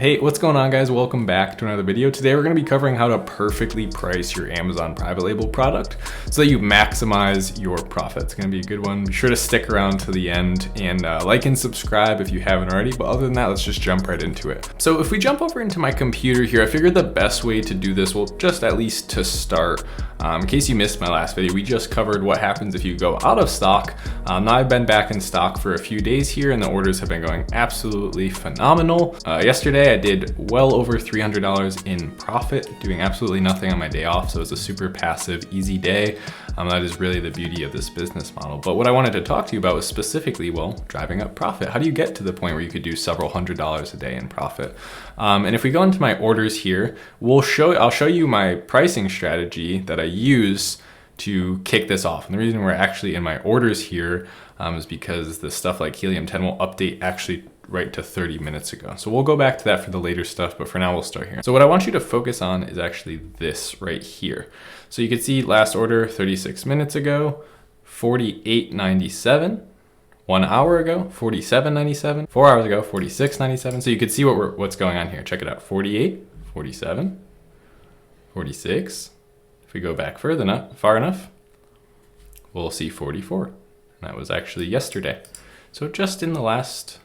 Hey, what's going on guys? Welcome back to another video. Today we're going to be covering how to perfectly price your Amazon private label product so that you maximize your profit. It's going to be a good one. Be sure to stick around to the end and like and subscribe if you haven't already. But other than that, let's just jump right into it. So if we jump over into my computer here, I figured the best way to do this, well, just at least to start, in case you missed my last video, we just covered what happens if you go out of stock. Now I've been back in stock for a few days here and the orders have been going absolutely phenomenal. Yesterday I did well over $300 in profit, doing absolutely nothing on my day off. So it was a super passive, easy day. That is really the beauty of this business model. But what I wanted to talk to you about was specifically, well, driving up profit. How do you get to the point where you could do several $100s a day in profit? And if we go into my orders here, I'll show you my pricing strategy that I use to kick this off. And the reason we're actually in my orders here is because the stuff like Helium-10 will update actually right to 30 minutes ago. So we'll go back to that for the later stuff, but for now we'll start here. So what I want you to focus on is actually this right here. So you can see last order 36 minutes ago, 48.97. 1 hour ago, 47.97. 4 hours ago, 46.97. So you can see what's going on here. Check it out. 48, 47, 46. If we go back far enough, we'll see 44. And that was actually yesterday. So just in the last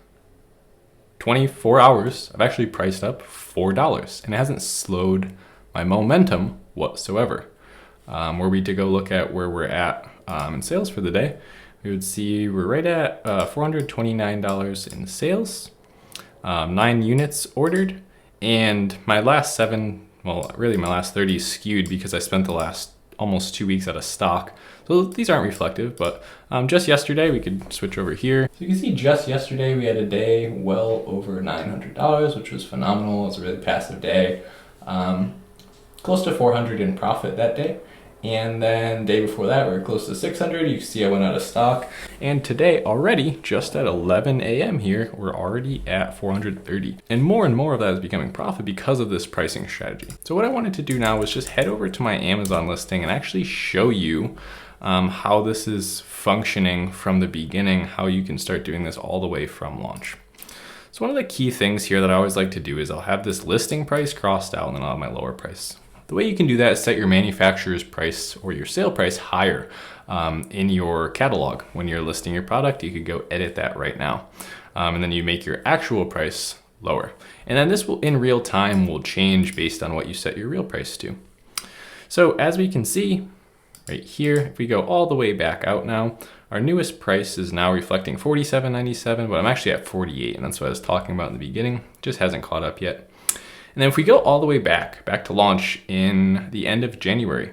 24 hours, I've actually priced up $4 and it hasn't slowed my momentum whatsoever. Were we to go look at where we're at in sales for the day, we would see we're right at $429 in sales, 9 units ordered, and my last 7, well, really my last 30 skewed because I spent the last almost 2 weeks out of stock. So these aren't reflective, but just yesterday, we could switch over here. So you can see just yesterday, we had a day well over $900, which was phenomenal. It was a really passive day. Close to 400 in profit that day. And then day before that, we were close to 600. You can see I went out of stock. And today already, just at 11 a.m. here, we're already at 430. And more of that is becoming profit because of this pricing strategy. So what I wanted to do now was just head over to my Amazon listing and actually show you how this is functioning from the beginning, how you can start doing this all the way from launch. So one of the key things here that I always like to do is I'll have this listing price crossed out and then I'll have my lower price. The way you can do that is set your manufacturer's price or your sale price higher in your catalog. When you're listing your product, you could go edit that right now. And then you make your actual price lower. And then this will, in real time, will change based on what you set your real price to. So as we can see right here, if we go all the way back out now, our newest price is now reflecting $47.97, but I'm actually at 48, and that's what I was talking about in the beginning. Just hasn't caught up yet. And then if we go all the way back to launch in the end of January,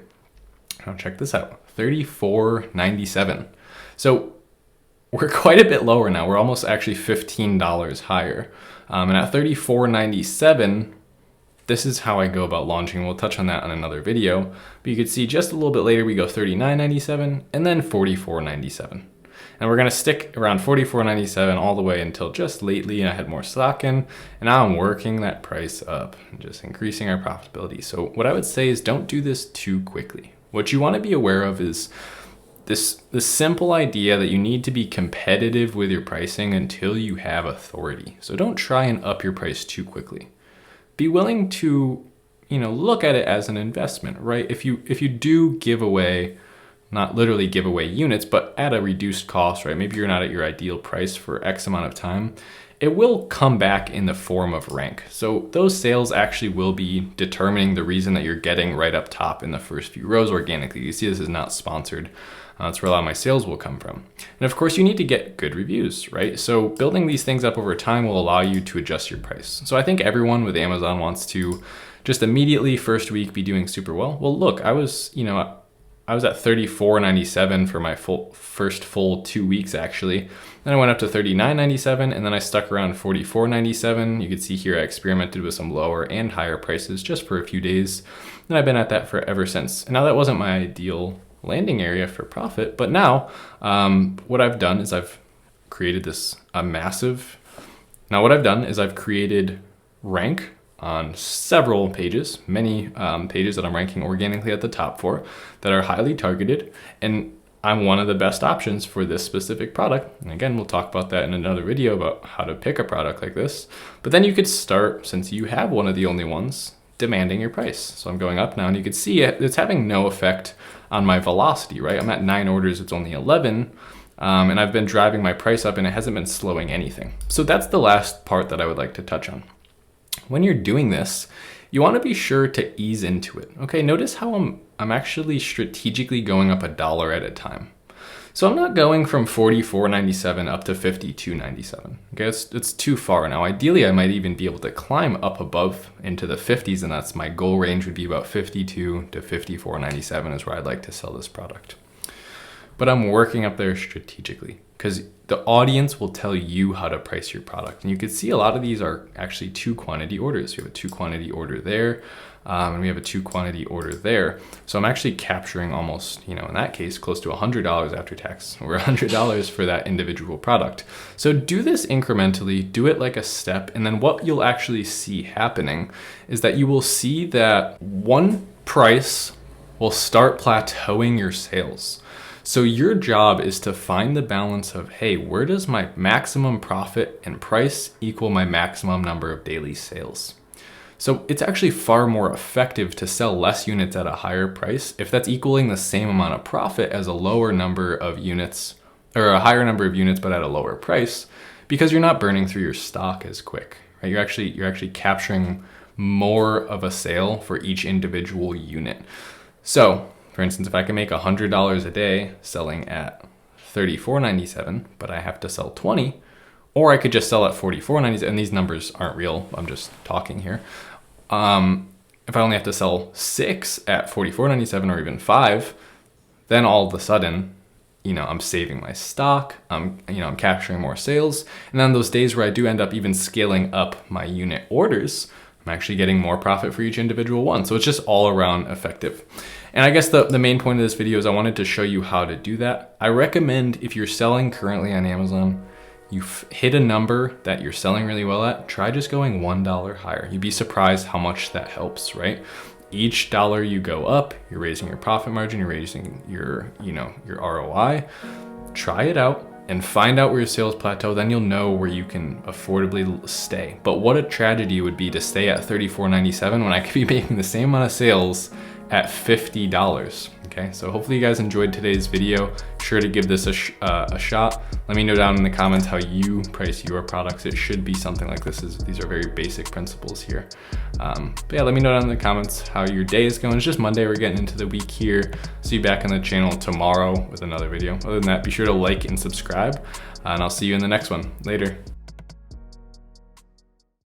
now check this out, $34.97. So we're quite a bit lower now. We're almost actually $15 higher. And at $34.97, this is how I go about launching. We'll touch on that on another video. But you can see just a little bit later, we go $39.97 and then $44.97. And we're gonna stick around $44.97 all the way until just lately I had more stock in, and now I'm working that price up and just increasing our profitability. So what I would say is don't do this too quickly. What you wanna be aware of is this simple idea that you need to be competitive with your pricing until you have authority. So don't try and up your price too quickly. Be willing to, look at it as an investment, right? If you do give away, not literally give away units, but at a reduced cost, right? Maybe you're not at your ideal price for X amount of time. It will come back in the form of rank. So those sales actually will be determining the reason that you're getting right up top in the first few rows organically. You see this is not sponsored. That's where a lot of my sales will come from. And of course you need to get good reviews, right? So building these things up over time will allow you to adjust your price. So I think everyone with Amazon wants to just immediately first week be doing super well. Well, look, I was at $34.97 for my first full 2 weeks actually. Then I went up to $39.97 and then I stuck around $44.97. You can see here I experimented with some lower and higher prices just for a few days. And I've been at that for ever since. And now that wasn't my ideal landing area for profit, but now what I've done is I've created I've created rank on several pages, many pages that I'm ranking organically at the top for that are highly targeted. And I'm one of the best options for this specific product. And again, we'll talk about that in another video about how to pick a product like this. But then you could start, since you have one of the only ones, demanding your price. So I'm going up now, and you can see it's having no effect on my velocity, right? I'm at 9 orders, it's only 11. And I've been driving my price up and it hasn't been slowing anything. So that's the last part that I would like to touch on. When you're doing this, you want to be sure to ease into it. Okay, notice how I'm actually strategically going up $1 at a time. So I'm not going from $44.97 up to $52.97. Okay, it's too far now. Ideally, I might even be able to climb up above into the 50s, and that's my goal range would be about $52 to $54.97 is where I'd like to sell this product. But I'm working up there strategically because the audience will tell you how to price your product. And you can see a lot of these are actually 2 quantity orders. We have a 2 quantity order there, and we have a 2 quantity order there. So I'm actually capturing almost, in that case, close to $100 after tax, or $100 for that individual product. So do this incrementally, do it like a step. And then what you'll actually see happening is that you will see that one price will start plateauing your sales. So your job is to find the balance of, hey, where does my maximum profit and price equal my maximum number of daily sales? So it's actually far more effective to sell less units at a higher price if that's equaling the same amount of profit as a lower number of units, or a higher number of units but at a lower price, because you're not burning through your stock as quick, right? You're actually capturing more of a sale for each individual unit. So for instance, if I can make $100 a day selling at $34.97, but I have to sell 20, or I could just sell at $44.97, and these numbers aren't real, I'm just talking here. If I only have to sell 6 at $44.97 or even 5, then all of a sudden, I'm saving my stock, I'm capturing more sales. And then those days where I do end up even scaling up my unit orders, I'm actually getting more profit for each individual one. So it's just all around effective. And I guess the main point of this video is I wanted to show you how to do that. I recommend if you're selling currently on Amazon, you've hit a number that you're selling really well at, try just going $1 higher. You'd be surprised how much that helps, right? Each dollar you go up, you're raising your profit margin, you're raising your ROI. Try it out and find out where your sales plateau, then you'll know where you can affordably stay. But what a tragedy it would be to stay at $34.97 when I could be making the same amount of sales at $50. Okay, so hopefully you guys enjoyed today's video. Sure to give this a shot. Let me know down in the comments how you price your products. It should be something like this. These are very basic principles here. But yeah, let me know down in the comments how your day is going. It's just Monday, we're getting into the week here. See you back on the channel tomorrow with another video. Other than that, be sure to like and subscribe, and I'll see you in the next one. Later.